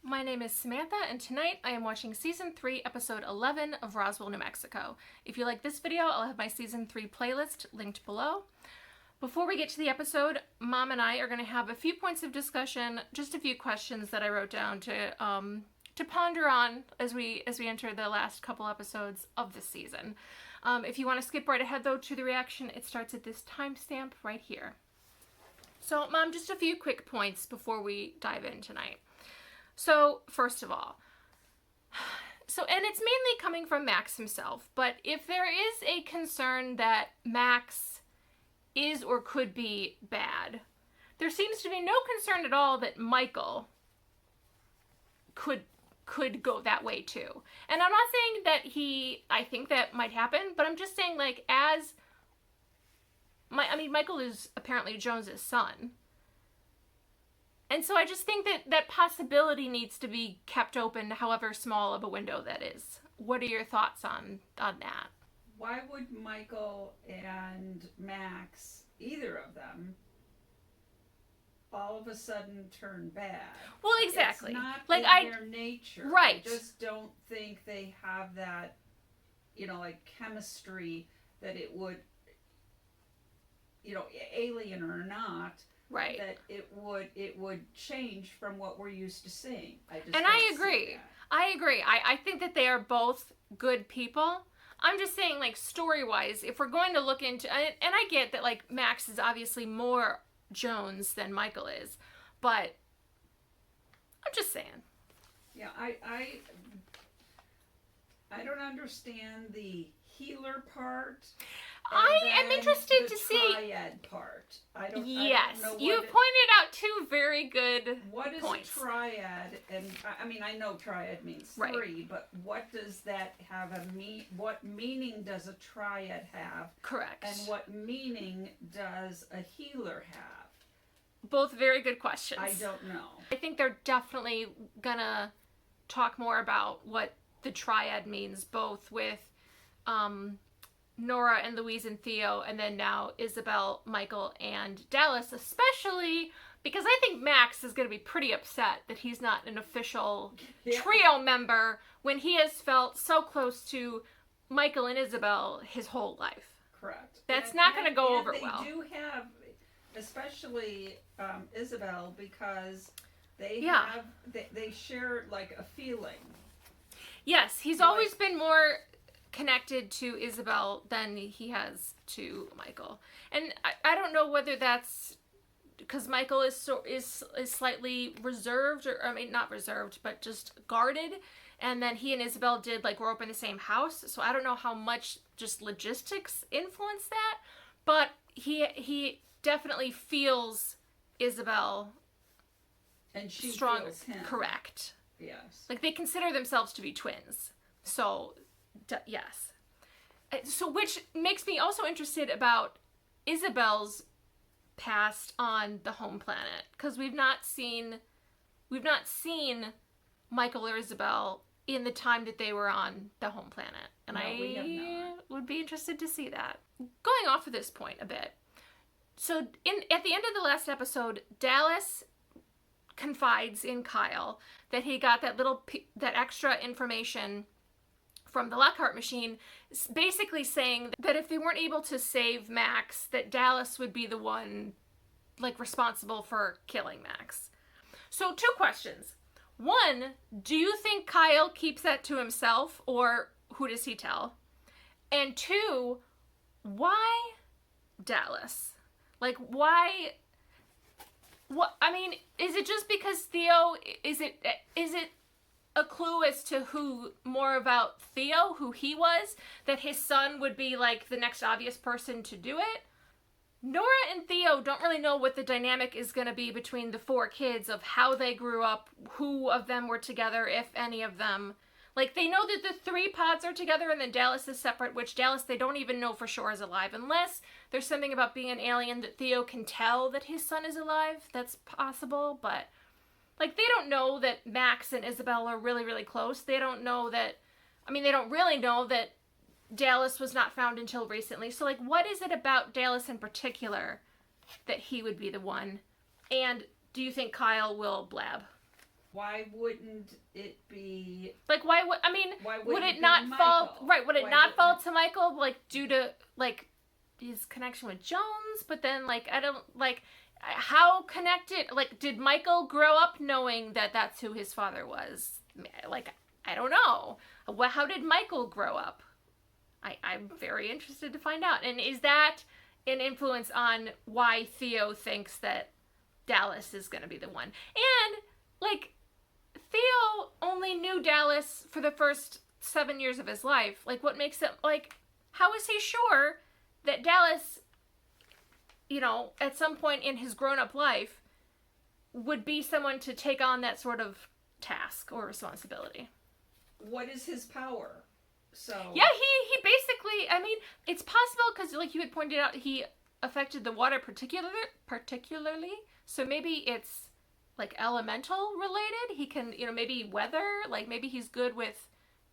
My name is Samantha, and tonight I am watching Season 3, Episode 11 of Roswell, New Mexico. If you like this video, I'll have my Season 3 playlist linked below. Before we get to the episode, Mom and I are going to have a few points of discussion, just a few questions that I wrote down to ponder on as we enter the last couple episodes of this season. If you want to skip right ahead, though, to the reaction, it starts at this timestamp right here. So, Mom, just a few quick points before we dive in tonight. So, first of all, and it's mainly coming from Max himself, but if there is a concern that Max is or could be bad, there seems to be no concern at all that Michael could go that way too. And I'm not saying that I think that might happen, but I'm just saying, like, Michael is apparently Jones's son. And so I just think that possibility needs to be kept open, however small of a window that is. What are your thoughts on that? Why would Michael and Max, either of them, all of a sudden turn bad? Well, exactly. It's not like in their nature. Right. I just don't think they have that, like chemistry that it would, alien or not. Right. That it would change from what we're used to seeing. I agree. I think that they are both good people. I'm just saying, like, story-wise, if we're going to look into... And I get that, like, Max is obviously more Jones than Michael is. But I'm just saying. Yeah, I don't understand the healer part. I am interested to see the triad part. Yes, I don't know you pointed out two very good What is points. a triad? And I know triad means three, but what does that have what meaning does a triad have? Correct. And what meaning does a healer have? Both very good questions. I don't know. I think they're definitely gonna talk more about what the triad means, both with Nora and Louise and Theo, and then now Isabel, Michael, and Dallas, especially because I think Max is going to be pretty upset that he's not an official trio member when he has felt so close to Michael and Isabel his whole life. Correct. That's not going to go over well. They do have, especially Isabel, because they they share like a feeling. Yes, he's always been more connected to Isabel than he has to Michael, and I don't know whether that's because Michael is slightly reserved, or not reserved, but just guarded, and then he and Isabel did grow up in the same house, so I don't know how much just logistics influence that, but he definitely feels Isabel, and she strong, feels him. Correct. Yes. Like, they consider themselves to be twins, so. Yes. So, which makes me also interested about Isabel's past on the home planet, because we've not seen Michael or Isabel in the time that they were on the home planet, and we have not. Would be interested to see that. Going off of this point a bit, so at the end of the last episode, Dallas confides in Kyle that he got that extra information from the Lockhart machine, basically saying that if they weren't able to save Max, that Dallas would be the one, responsible for killing Max. So, two questions. One, do you think Kyle keeps that to himself, or who does he tell? And two, why Dallas? Why? What? Is it just because Theo? Is it a clue as to more about Theo, who he was, that his son would be the next obvious person to do it? Nora and Theo don't really know what the dynamic is going to be between the four kids, of how they grew up, who of them were together, if any of them. They know that the three pods are together and then Dallas is separate, which Dallas they don't even know for sure is alive, unless there's something about being an alien that Theo can tell that his son is alive. That's possible, but they don't know that Max and Isabel are really, really close. They don't know that... they don't really know that Dallas was not found until recently. So, what is it about Dallas in particular that he would be the one? And do you think Kyle will blab? Why wouldn't it be... Like, why would... I mean, Why would wouldn't it be not fall... Michael? Right, would it Why not fall wouldn't to Michael, like, due to, like, his connection with Jones? But then, like, I don't... Like, how connected... Like, did Michael grow up knowing that that's who his father was? Like, I don't know. How did Michael grow up? I'm very interested to find out. And is that an influence on why Theo thinks that Dallas is going to be the one? And, like, Theo only knew Dallas for the first 7 years of his life. Like, what makes it, like, how is he sure that Dallas, you know, at some point in his grown-up life would be someone to take on that sort of task or responsibility? What is his power? So... Yeah, he basically, I mean, it's possible because, like you had pointed out, he affected the water particularly, so maybe it's, like, elemental related. He can, you know, maybe weather, like, maybe he's good with,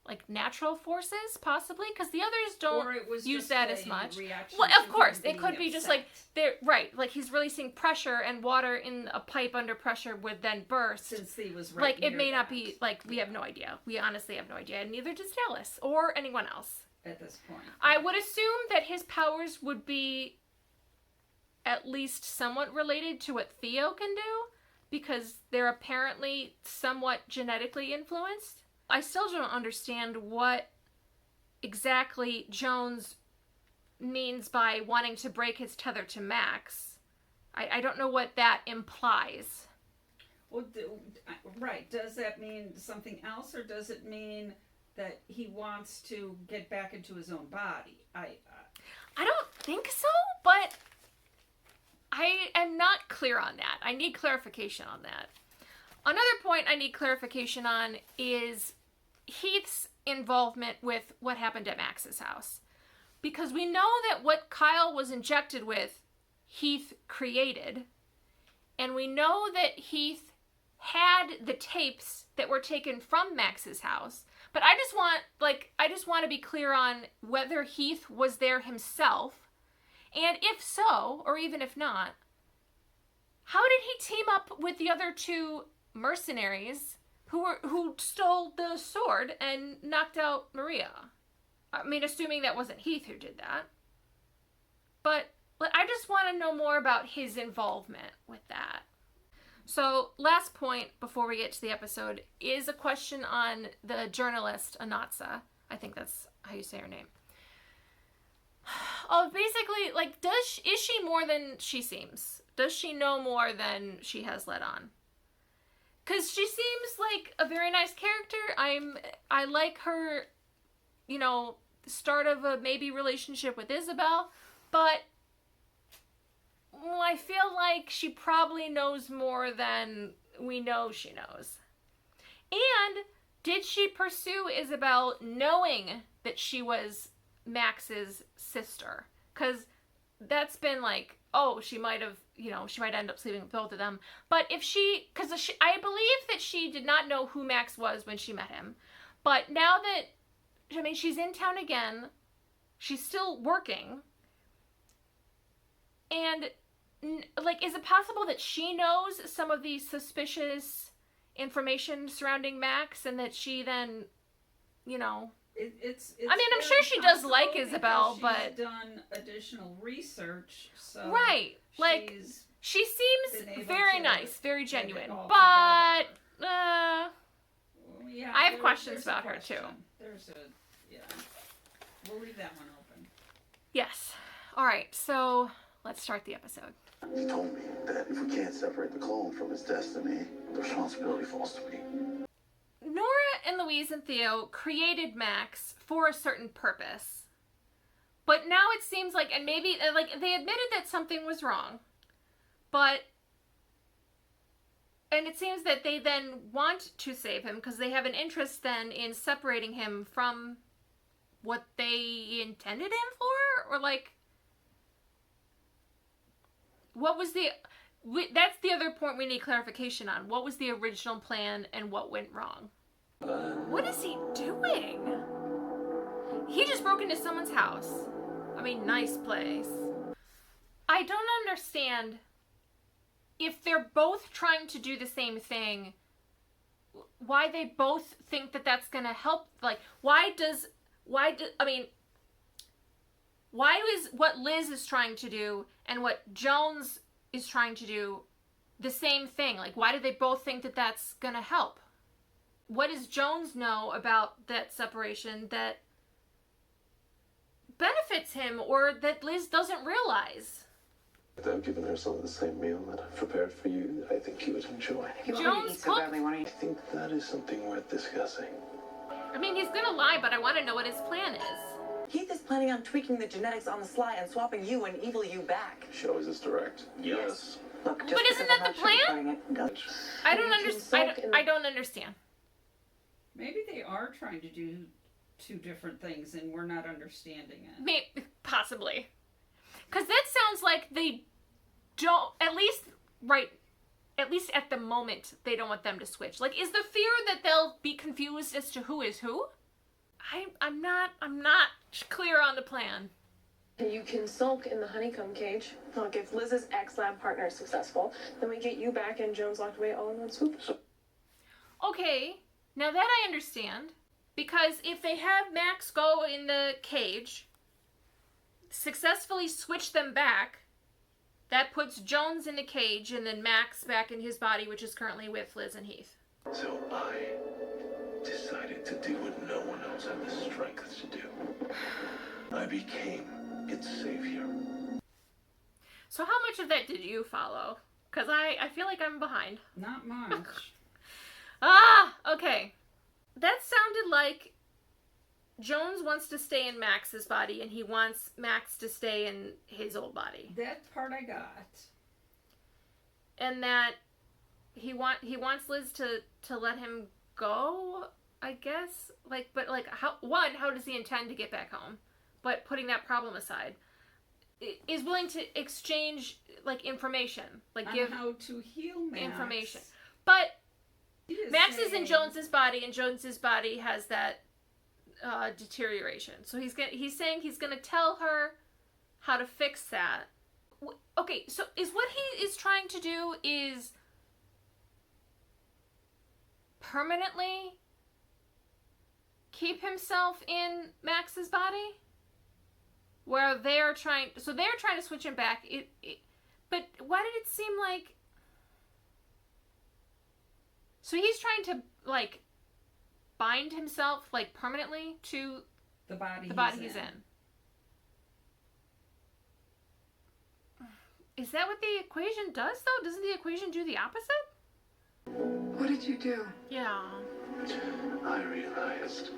like, natural forces, possibly, because the others don't use that as much. Well, of course, it could be just, like, they're, right, like, he's releasing pressure, and water in a pipe under pressure would then burst. Since he was right like, it near may not that. be, like, we have no idea. We honestly have no idea, and neither does Dallas, or anyone else. At this point. I would assume that his powers would be at least somewhat related to what Theo can do, because they're apparently somewhat genetically influenced. I still don't understand what exactly Jones means by wanting to break his tether to Max. I don't know what that implies. Well, right. Does that mean something else, or does it mean that he wants to get back into his own body? I don't think so, but I am not clear on that. I need clarification on that. Another point I need clarification on is Heath's involvement with what happened at Max's house. Because we know that what Kyle was injected with, Heath created. And we know that Heath had the tapes that were taken from Max's house. But I just want to be clear on whether Heath was there himself. And if so, or even if not, how did he team up with the other two mercenaries who stole the sword and knocked out Maria? I mean, assuming that wasn't Heath who did that. But I just want to know more about his involvement with that. So, last point before we get to the episode is a question on the journalist, Anatsa. I think that's how you say her name. Oh, basically, like, is she more than she seems? Does she know more than she has let on? Because she seems like a very nice character. I like her, you know, start of a maybe relationship with Isabel, but I feel like she probably knows more than we know she knows. And did she pursue Isabel knowing that she was Max's sister? Because that's been like, oh, she might have, you know, she might end up sleeping with both of them. But if because I believe that she did not know who Max was when she met him. But now that, I mean, she's in town again, she's still working. And, like, is it possible that she knows some of the suspicious information surrounding Max and that she then, you know... It's I mean, I'm sure she does like Isabel, but... she's done additional research, so... Right. Like, she seems very nice, very genuine. But, yeah, I have questions about her, too. Yeah. We'll leave that one open. Yes. All right, so let's start the episode. He told me that if we can't separate the clone from his destiny, the responsibility falls to me. Nora and Louise and Theo created Max for a certain purpose. But now it seems like, and maybe, like, they admitted that something was wrong. But, and it seems that they then want to save him because they have an interest then in separating him from what they intended him for? Or, like, what was that's the other point we need clarification on. What was the original plan and what went wrong? What is he doing? He just broke into someone's house. I mean, nice place. I don't understand if they're both trying to do the same thing. they both think that that's going to help. Like, why is what Liz is trying to do and what Jones is trying to do the same thing? Like, why do they both think that that's going to help? What does Jones know about that separation that benefits him or that Liz doesn't realize? I've given her some of the same meal that I've prepared for you that I think you would enjoy. You want me to eat so badly, why don't you? I think that is something worth discussing. I mean, he's gonna lie, but I want to know what his plan is. Heath is planning on tweaking the genetics on the sly and swapping you and evil you back. She always is direct. Yes. Look, just But isn't because that I'm the not plan? sugarcoating it, doesn't- I don't understand. I don't understand. Maybe they are trying to do two different things and we're not understanding it. Maybe, possibly. Because that sounds like they don't, at least at the moment, they don't want them to switch. Like, is the fear that they'll be confused as to who is who? I'm not clear on the plan. You can sulk in the honeycomb cage. Look, if Liz's ex-lab partner is successful, then we get you back and Jones locked away all in one swoop. Okay, now that I understand. Because if they have Max go in the cage, successfully switch them back, that puts Jones in the cage and then Max back in his body, which is currently with Liz and Heath. So I decided to do what no one else had the strength to do. I became its savior. So how much of that did you follow? Because I feel like I'm behind. Not much. Okay. That sounded like Jones wants to stay in Max's body and he wants Max to stay in his old body. That part I got. And that he wants Liz to let him go, I guess. How does he intend to get back home? But putting that problem aside, is willing to exchange information, On give how to heal Max. information. But Max is in saying- Jones's body, and Jones's body has that deterioration. So he's saying he's gonna tell her how to fix that. Okay, so is what he is trying to do is permanently keep himself in Max's body, where they're trying to switch him back. But why did it seem like? So he's trying to bind himself permanently to the body he's in. Is that what the equation does though? Doesn't the equation do the opposite? What did you do? Yeah. I realized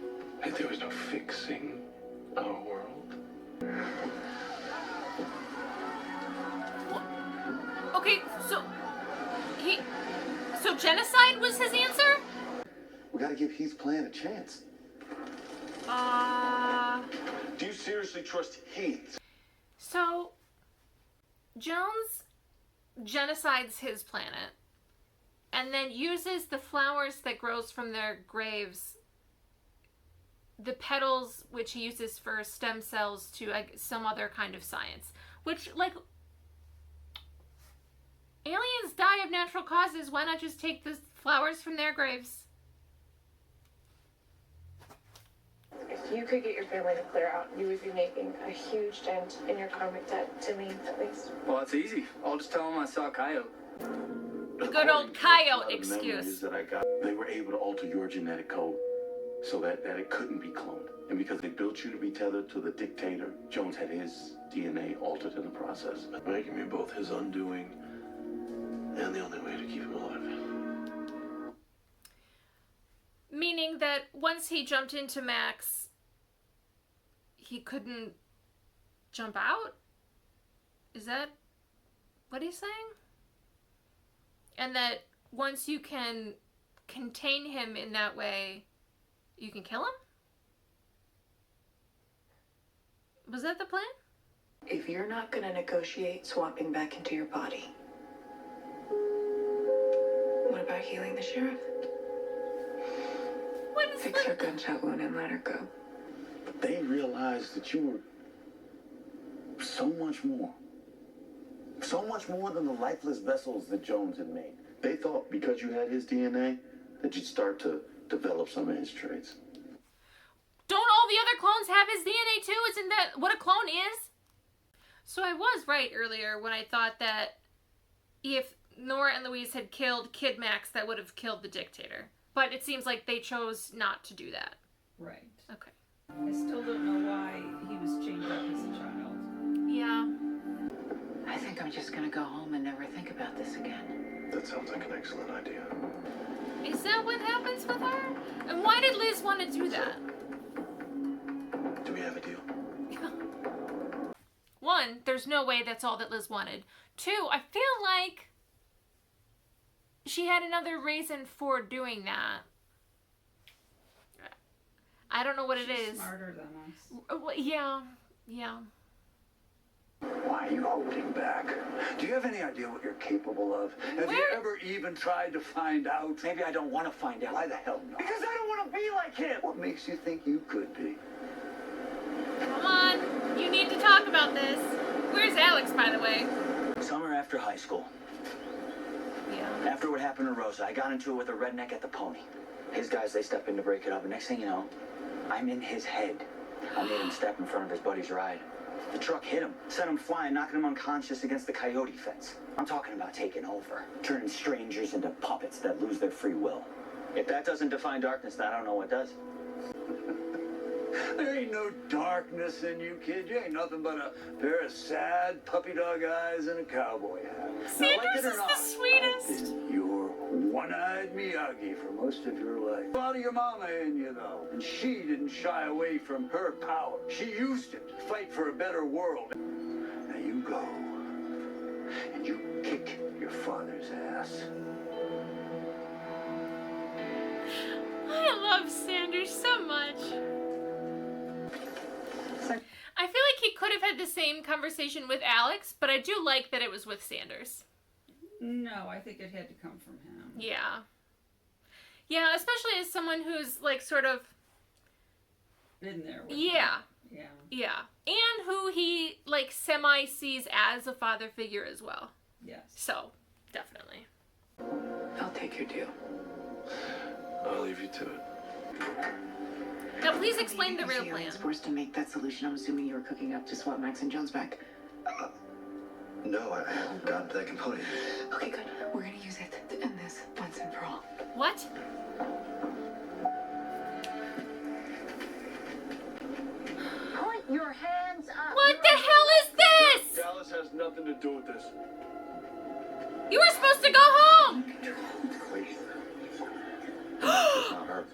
that there was no fixing our world. Okay, so genocide was his answer? We gotta give Heath's plan a chance. Do you seriously trust Heath? So Jones genocides his planet and then uses the flowers that grows from their graves, the petals which he uses for stem cells to some other kind of science, which aliens die of natural causes. Why not just take the flowers from their graves? If you could get your family to clear out, you would be making a huge dent in your karmic debt, to me at least. Well, it's easy. I'll just tell them I saw a coyote. The good old coyote excuse. That I got, they were able to alter your genetic code so that it couldn't be cloned. And because they built you to be tethered to the dictator, Jones had his DNA altered in the process, making me both his undoing and the only way to keep him alive. Meaning that once he jumped into Max, he couldn't jump out? Is that what he's saying? And that once you can contain him in that way, you can kill him? Was that the plan? If you're not going to negotiate swapping back into your body, what about healing the sheriff? What is Fix her gunshot wound and let her go. But they realized that you were so much more. So much more than the lifeless vessels that Jones had made. They thought because you had his DNA, that you'd start to develop some of his traits. Don't all the other clones have his DNA too? Isn't that what a clone is? So I was right earlier when I thought that if Nora and Louise had killed Kid Max, that would have killed the dictator. But it seems like they chose not to do that. Right. Okay. I still don't know why he was chained up as a child. Yeah. I think I'm just gonna go home and never think about this again. That sounds like an excellent idea. Is that what happens with her? And why did Liz want to do that? Do we have a deal? One, there's no way that's all that Liz wanted. Two, I feel like she had another reason for doing that. I don't know what it is. Smarter than us. Yeah. Why are you holding back? Do you have any idea what you're capable of? Have you ever even tried to find out? Maybe I don't want to find out. Why the hell not? Because I don't want to be like him. What makes you think you could be? Come on. You need to talk about this. Where's Alex, by the way? Summer after high school. Yeah. After what happened to Rosa, I got into it with a redneck at the Pony. His guys, they step in to break it up, and next thing you know, I'm in his head. I made him step in front of his buddy's ride. The truck hit him, sent him flying, knocking him unconscious against the coyote fence. I'm talking about taking over, turning strangers into puppets that lose their free will. If that doesn't define darkness, then I don't know what does. There ain't no darkness in you, kid. You ain't nothing but a pair of sad puppy dog eyes and a cowboy hat. Sanders Now, like it or is not, the sweetest. I've been your one-eyed Miyagi for most of your life. A lot of your mama in you, though. And she didn't shy away from her power. She used it to fight for a better world. Now you go, and you kick your father's ass. I love Sanders so much. I feel like he could have had the same conversation with Alex, but I do like that it was with Sanders. No, I think it had to come from him. Yeah. Yeah, especially as someone who's, like, sort of... Been there with Yeah. him. Yeah. Yeah. And who he, like, semi-sees as a father figure as well. Yes. So, definitely. I'll take your deal. I'll leave you to it. Now, please explain the real plan. Forced to make that solution. I'm assuming you were cooking up to swap Max and Jones back. No, I haven't gotten to that component yet. Okay, good. We're gonna use it to end this once and for all. What? Put your hands up. What the hell is this? Dallas has nothing to do with this. You were supposed to go home! Wait. It's not her.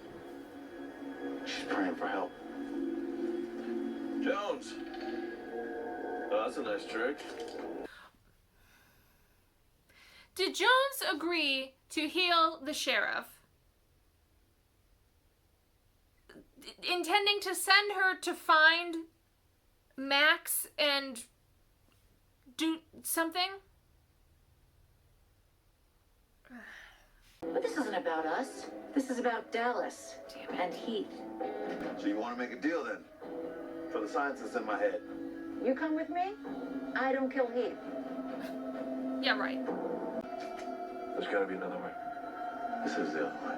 She's praying for help. Jones. Oh, that's a nice trick. Did Jones agree to heal the sheriff, intending to send her to find Max and do something? But this isn't about us. This is about Dallas and Heath. So you want to make a deal then? For the science that's in my head. You come with me, I don't kill Heath. Yeah, right. There's got to be another way. This is the other way.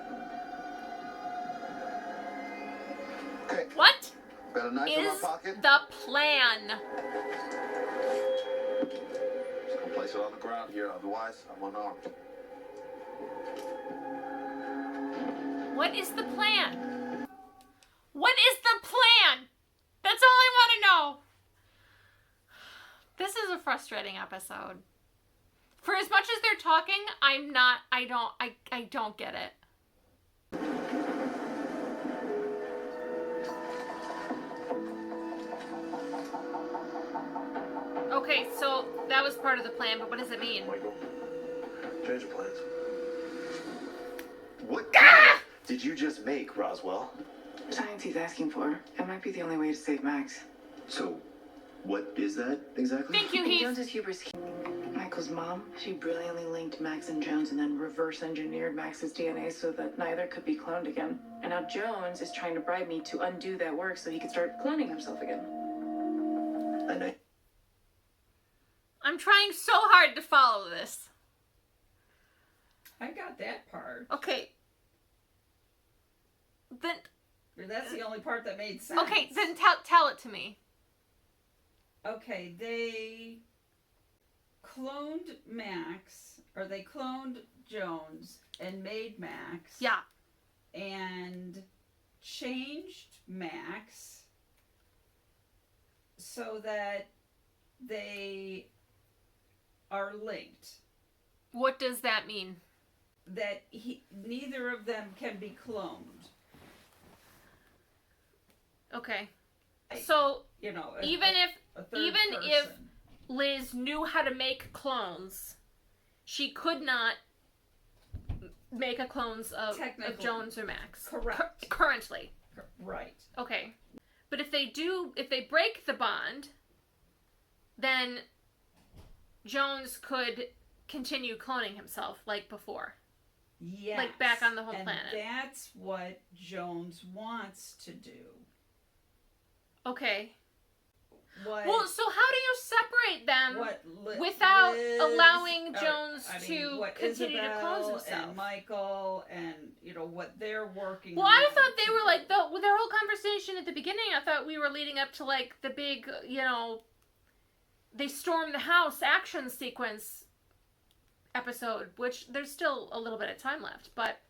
Okay, What got a knife in my is pocket. the plan? Just gonna place it on the ground here, otherwise I'm unarmed. What is the plan? What is the plan? That's all I want to know. This is a frustrating episode. For as much as they're talking, I don't get it. Okay, so that was part of the plan, but what does it mean? Michael, change your plans. What Did you just make, Roswell? Science he's asking for. It might be the only way to save Max. So, what is that exactly? Thank you, In Heath. Jones's hubris, Michael's mom, she brilliantly linked Max and Jones and then reverse engineered Max's DNA so that neither could be cloned again. And now Jones is trying to bribe me to undo that work so he could start cloning himself again. And I I'm trying so hard to follow this. I got that part. Okay. then That's the only part that made sense. okay, then tell it to me. Okay, they cloned Max, or they cloned Jones and made Max. Yeah. And changed Max so that they are linked. What does that mean? That neither of them can be cloned. Okay. So, You know, even if a third person. if Liz knew how to make clones, she could not make a clones of Jones or Max. Correct. Currently. Right. Okay. But if they break the bond, then Jones could continue cloning himself like before. Yes. Like back on the home and planet. That's what Jones wants to do. Okay. What, well, so how do you separate them without Liz, allowing Jones to what continue Isabel to clone himself? and Michael and, you know, what they're working Well, on. I thought they were like, with their whole conversation at the beginning, I thought we were leading up to like the big, you know, they storm the house action sequence episode, which there's still a little bit of time left, but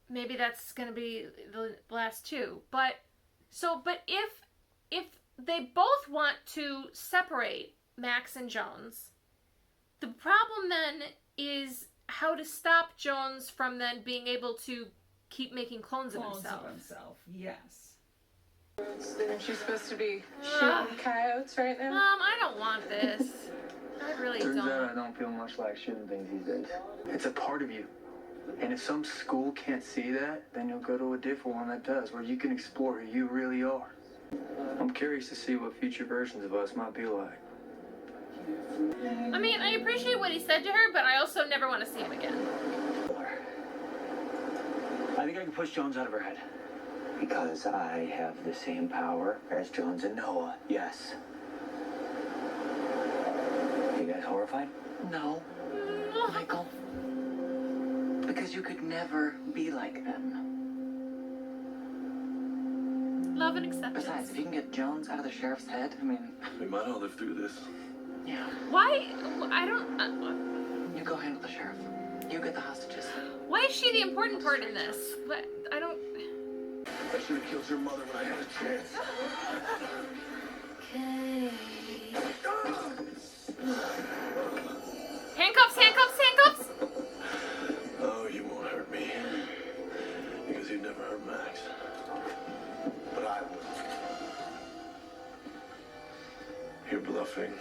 maybe that's going to be the last two. But if they both want to separate Max and Jones, the problem then is how to stop Jones from then being able to keep making clones of himself. Yes. Isn't she supposed to be shooting coyotes right now? Mom, I don't want this. I really Turns don't. out I don't feel much like shooting things these days. It's a part of you. And if some school can't see that, then you'll go to a different one that does, where you can explore who you really are. I'm curious to see what future versions of us might be like. I mean, I appreciate what he said to her, but I also never want to see him again. I think I can push Jones out of her head. Because I have the same power as Jones and Noah, yes. You guys horrified? No. Michael. Because you could never be like them. Love and acceptance. Besides, if you can get Jones out of the sheriff's head, I mean... We might all live through this. Yeah. Why? I don't... You go handle the sheriff. You get the hostages. Why is she the important part in this? But I don't... I should have killed your mother when I had a chance. Okay. Handcuffs, handcuffs, handcuffs! Oh, you won't hurt me. Because you've never hurt Max. But I will. You're bluffing.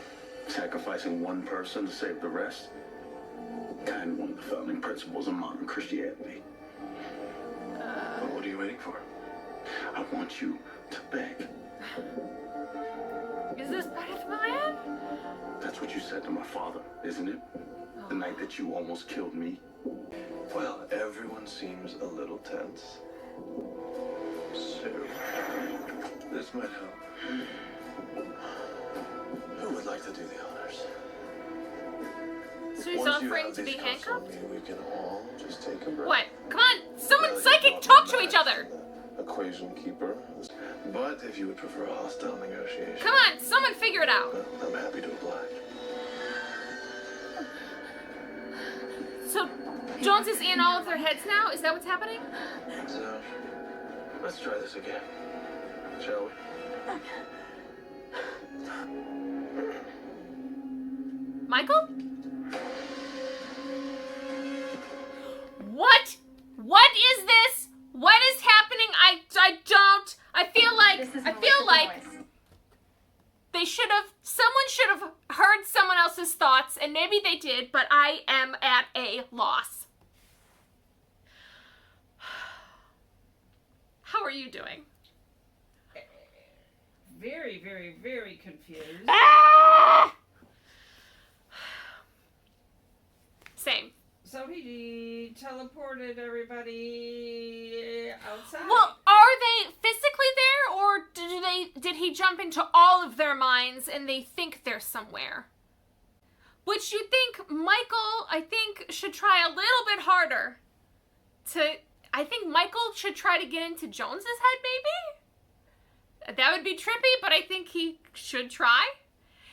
Sacrificing one person to save the rest? Kind of one of the founding principles of modern Christianity. But what are you waiting for? I want you to beg. Is this part of the plan? That's what you said to my father, isn't it? The night that you almost killed me. Well, everyone seems a little tense. So, this might help. Who would like to do the honors? So he's offering to be handcuffed? We can all just take a breath. What? Come on! Someone psychic talk to each other! Equation keeper. But if you would prefer a hostile negotiation. Come on! Someone figure it out! I'm happy to oblige. So, Jones is in all of their heads now? Is that what's happening? So, let's try this again. Shall we? Michael? What? What is this? What is happening? I feel like someone should have heard someone else's thoughts, and maybe they did, but I am at a loss. How are you doing? Very, very, very confused. Ah! Same. So he teleported everybody outside. Well, are they physically there, or did he jump into all of their minds and they think they're somewhere? Which you think Michael, I think, should try a little bit harder to I think Michael should try to get into Jones's head, maybe? That would be trippy, but I think he should try.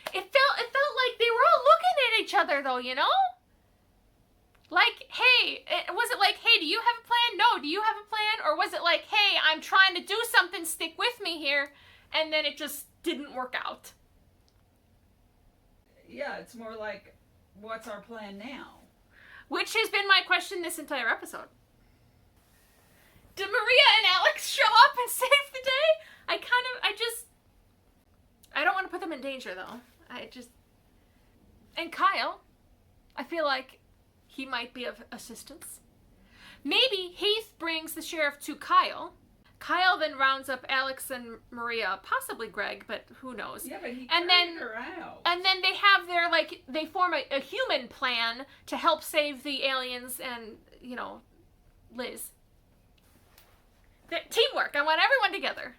It felt like they were all looking at each other, though, you know? Like, hey, was it like, hey, do you have a plan? No, do you have a plan? Or was it like, hey, I'm trying to do something, stick with me here, and then it just didn't work out? Yeah, it's more like, what's our plan now? Which has been my question this entire episode. Did Maria and Alex show up and save the day? I don't want to put them in danger, though. And Kyle, I feel like he might be of assistance. Maybe Heath brings the sheriff to Kyle. Kyle then rounds up Alex and Maria, possibly Greg, but who knows. Yeah, but he and carried her out. And then they have their, like, they form a human plan to help save the aliens and, you know, Liz. Teamwork. I want everyone together.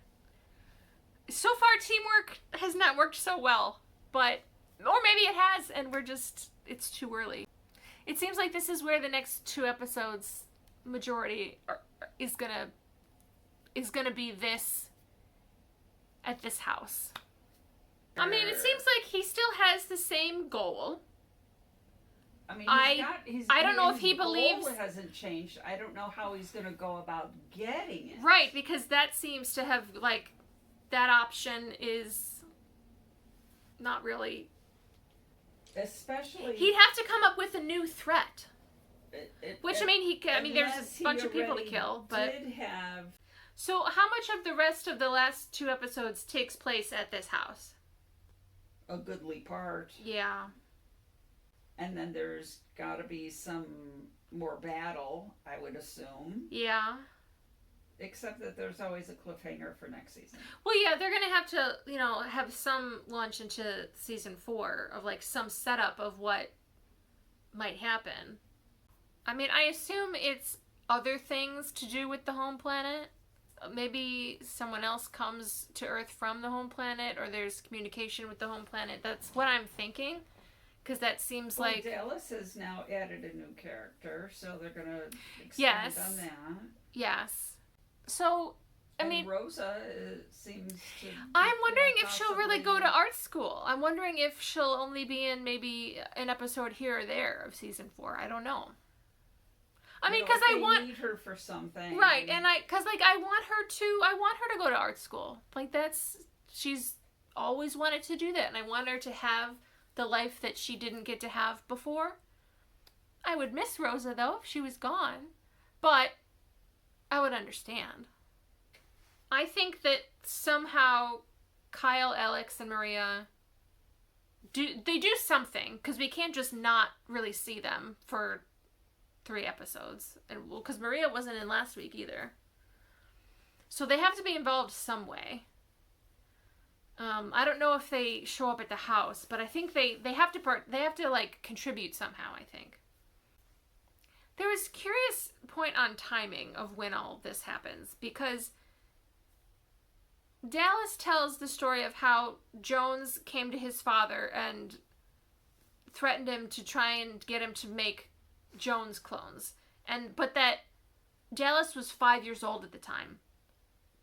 So far, teamwork has not worked so well, but, or maybe it has, and it's too early. It seems like this is where the next 2 episodes majority is gonna be this at this house. I mean, it seems like he still has the same goal. I mean, I don't know if he believes it hasn't changed. I don't know how he's gonna go about getting it. Right, because that seems to have, like, that option is not really. Especially, he'd have to come up with a new threat. Which, I mean, there's a bunch of people to kill, but So how much of the rest of the last 2 episodes takes place at this house? A goodly part. Yeah. And then there's got to be some more battle, I would assume. Yeah. Except that there's always a cliffhanger for next season. Well, yeah, they're going to have to, have some launch into season 4 of, like, some setup of what might happen. I mean, I assume it's other things to do with the home planet. Maybe someone else comes to Earth from the home planet, or there's communication with the home planet. That's what I'm thinking. Because that seems like... Dallas has now added a new character, so they're going to expand on that. Yes. So, I mean... Rosa seems to... I'm wondering if she'll really go to art school. I'm wondering if she'll only be in maybe an episode here or there of season 4. I don't know. I mean, because I want... need her for something. Right, and I want her to go to art school. Like, she's always wanted to do that, and I want her to have the life that she didn't get to have before. I would miss Rosa, though, if she was gone. But I would understand. I think that somehow Kyle, Alex, and Maria do something, because we can't just not really see them for 3 episodes. And because Maria wasn't in last week either. So they have to be involved some way. I don't know if they show up at the house, but I think they have to like contribute somehow, I think. There was a curious point on timing of when all this happens, because Dallas tells the story of how Jones came to his father and threatened him to try and get him to make Jones clones, but that Dallas was 5 years old at the time.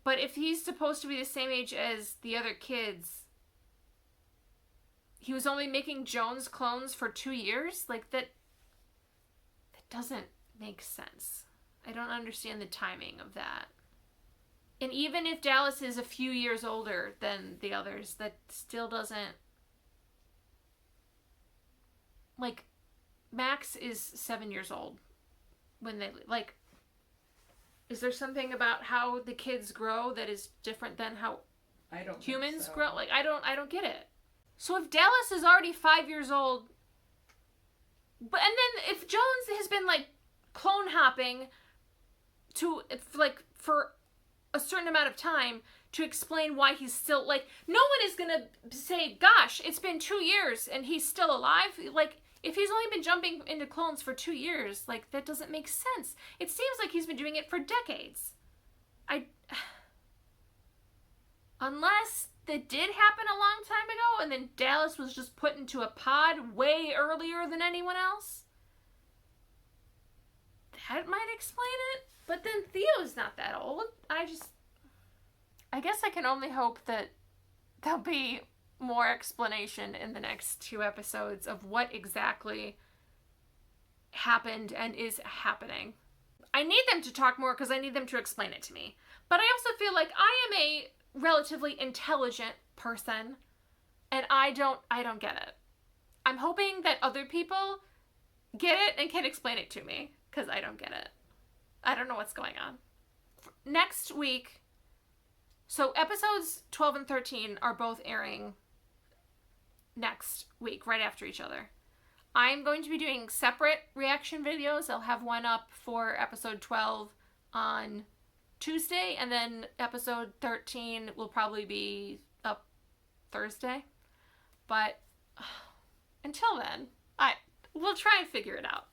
But if he's supposed to be the same age as the other kids, he was only making Jones clones for 2 years? Like, that doesn't make sense. I don't understand the timing of that. And even if Dallas is a few years older than the others, that still doesn't... Like, Max is 7 years old when they, like... Is there something about how the kids grow that is different than how humans grow? Like, I don't get it. So if Dallas is already 5 years old, and then if Jones has been, like, clone hopping for a certain amount of time to explain why he's still, like, no one is gonna say, gosh, it's been 2 years and he's still alive. Like, if he's only been jumping into clones for 2 years, like, that doesn't make sense. It seems like he's been doing it for decades. Unless that did happen a long time ago, and then Dallas was just put into a pod way earlier than anyone else. that might explain it. But then Theo's not that old. I guess I can only hope that there'll be more explanation in the next 2 episodes of what exactly happened and is happening. I need them to talk more because I need them to explain it to me. But I also feel like I am a relatively intelligent person and I don't get it. I'm hoping that other people get it and can explain it to me because I don't get it. I don't know what's going on. Next week, so episodes 12 and 13 are both airing next week, right after each other. I'm going to be doing separate reaction videos. I'll have one up for episode 12 on Tuesday, and then episode 13 will probably be up Thursday. But until then, we'll try and figure it out.